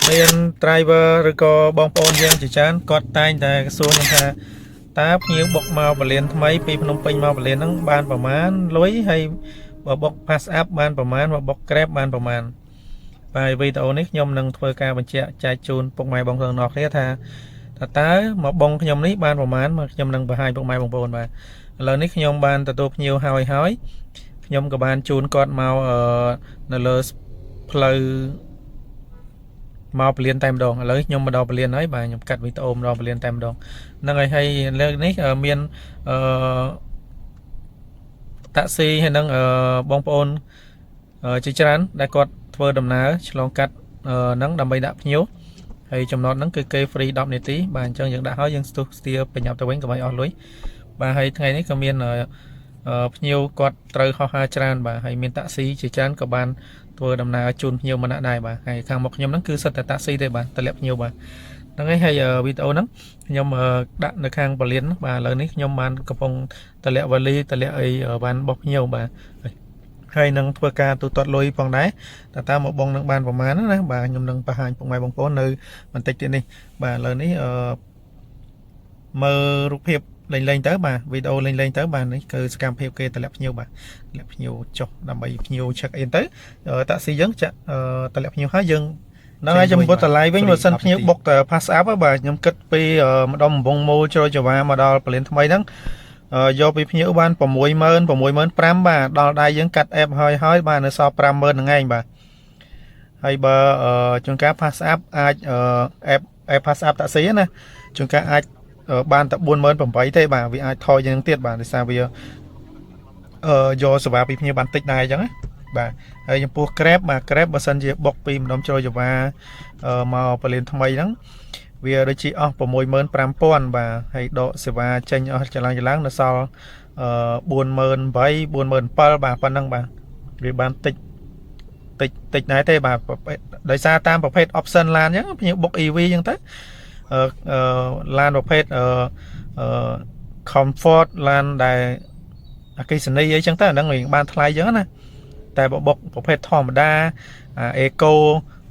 មាន driver ឬក៏បងប្អូនយើងជាច្រើនគាត់តែងតែសួរខ្ញុំថាតើភ្ញៀវបុកមកពលានថ្មីពីភ្នំពេញមកពលានហ្នឹងបានប្រមាណលុយហើយបើបុក pass up បានប្រមាណបើបុក Grab បានប្រមាណបាទវីដេអូនេះខ្ញុំនឹងធ្វើការបញ្ជាក់ចែកជូនពុកម៉ែបងប្អូនទាំងអស់គ្នាថាតើមកបងខ្ញុំនេះបានប្រមាណមកខ្ញុំនឹងបង្ហាញពុកម៉ែបងប្អូនបាទឥឡូវនេះខ្ញុំបានទទួលភ្ញៀវហើយខ្ញុំក៏បានជូនគាត់មកនៅលើផ្លូវមកពលានតែម្ដងឥឡូវខ្ញុំមកដល់ពលានហើយបាទខ្ញុំកាត់វីដេអូមកដល់ពលានតែម្ដងហ្នឹងហើយលើកនេះមានតាក់ស៊ីហើយនឹងបងប្អូនជាច្រើនដែលគាត់ធ្វើដំណើរឆ្លងកាត់ហ្នឹងដើម្បីដាក់ភ្ញៀវហើយចំណតហ្នឹងគឺគេ free 10នាទីបាទអញ្ចឹងយើងដាក់ហើយយើងស្ទុះស្ទាបញ្ញប់ទៅវិញកុំឲ្យអស់លុយបាទហើយថ្ងៃនេះក៏មានភ្ញៀវគាត់ត្រូវហោះហើរច្រើនបាទហើយមានតាក់ស៊ីជាច្រើនក៏បានធ្វើដំណើរជូនភ្ញៀវម្នាក់ដែរបាទហើយខាងមុខខ្ញុំហ្នឹងគឺសិតតែតាក់ស៊ីទេបាទតម្លាក់ភ្ញៀវបាទហ្នឹងហើយវីដេអូហ្នឹងខ្ញុំដាក់នៅខាងពលានបាទឥឡូវនេះខ្ញុំបានកំពុងតម្លាក់វ៉ាលីតម្លាក់អីបានបោះភ្ញៀវបាទហើយនឹងធ្វើការទូទាត់លុយផងដែរតើមកបងនឹងបានប្រមាណណាបាទខ្ញុំនឹងបង្ហាញពុកម៉ែបងប្អូននៅបន្តិចទៀតនេះបាទឥឡូវនេះមើលរូបភាពលេងទៅបាទវីដេអូលេងទៅបាទនេះគឺសកម្មភាពគេតម្លាក់ភ្ញៀវបាទតម្លាក់ភ្ញៀវចុះដើម្បីភ្ញៀវ check in ទៅតាក់ស៊ីយើងចាក់តម្លាក់ភ្ញៀវហើយយើងនៅឲ្យចំពោះតម្លៃវិញបើសិនភ្ញៀវបុកតែ pass up បាទខ្ញុំគិតពីម្ដុំកំពង់មូលជ្រោយចវាមកដល់ពលានថ្មីហ្នឹងយកពីភ្ញៀវបាន65000បាទដល់ដៃយើងកាត់អេបហើយបាទនៅសល់50000ហ្នឹងឯងបាទហើយបើជួនកាល pass up អាចអេប pass up តាក់ស៊ីណាជួនកាលអាចបានតែ48000ទេបាទវាអាចថយយ៉ាងទៀតបាទដោយសារវាយកសេវាពីភ្ញៀវបានតិចដែរអញ្ចឹងណាបាទហើយចំពោះ Grab បាទ Grab បើសិនជាបុកពីម្ដុំជ្រោយចវាមកពលានថ្មីហ្នឹងវាដូចជាអស់65000បាទហើយដកសេវាចេញអស់ចឡើងនៅសល់48000 47000បាទប៉ុណ្ណឹងបាទវាបានតិចដែរទេបាទដោយសារតាមប្រភេទ option ឡានអញ្ចឹងភ្ញៀវបុក EV អញ្ចឹងទៅឡានប្រភេទcomfort ឡានដែលអគ្គិសនីអីចឹងទៅអាហ្នឹងវិញបានថ្លៃចឹងណាតែបបុកប្រភេទធម្មតាអេកូ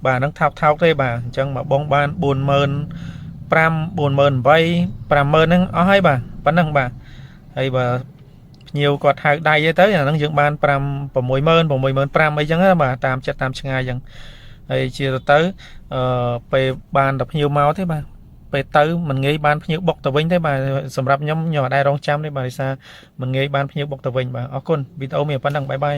បាទហ្នឹងថោកទេបាទអញ្ចឹងមកបងបាន45000 48000 50000ហ្នឹងអស់ហើយបាទប៉ុណ្ណឹងបាទហើយបើភ្ញៀវគាត់ហៅដៃទៅអាហ្នឹងយើងបាន60000 65000អីចឹងណាបាទតាមចិត្តតាមឆ្ងាយចឹងហើយជាទៅពេលបានតែភ្ញៀវមកទេបាទពេលទៅមិនងាយបានភ្ញៀវបុកទៅវិញទេបាទសម្រាប់ខ្ញុំអត់ដែររងចាំទេបាទដោយសារមិនងាយបានភ្ញៀវបុកទៅវិញបាទអរគុណវីដេអូមានប៉ុណ្ណឹងបាយ